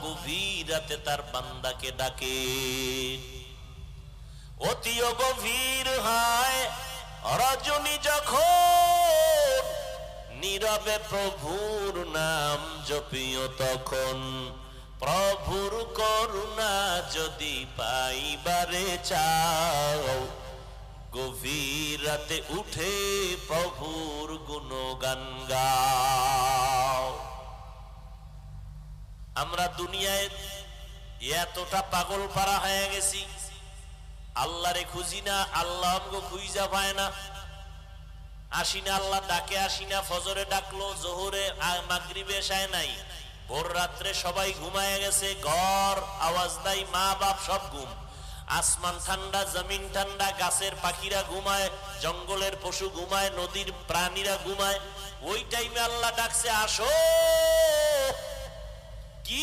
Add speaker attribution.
Speaker 1: গভীর রাতে তার বান্দাকে ডাকে। অতিও গভীর হয় রজনী যখন, নীরবে প্রভুর নাম জপিও তখন। প্রভুর করুণা যদি পাইবারে চাও, গভীর রাতে উঠে প্রভুর গুণগান গাও। আমরা দুনিয়ায় এতটা পাগল পারা হয়ে গেছি, আল্লাহরে খুঁজি না, আল্লাহ আমগো খুঁজা পায় না। আসি না, আল্লাহ ডাকে আসি না। ফজরে ডাকলো, জোহরে মাগরিবে এশায় নাই, ভোর রাত্রে সবাই ঘুমায় গেছে, ঘর আওয়াজ নাই, মা বাপ সব ঘুম। আসমান ঠান্ডা, জমিন ঠান্ডা, গাছের পাখিরা ঘুমায়, জঙ্গলের পশু ঘুমায়, নদীর প্রাণীরা ঘুমায়। ওই টাইমে আল্লাহ ডাকছে, আসো। কি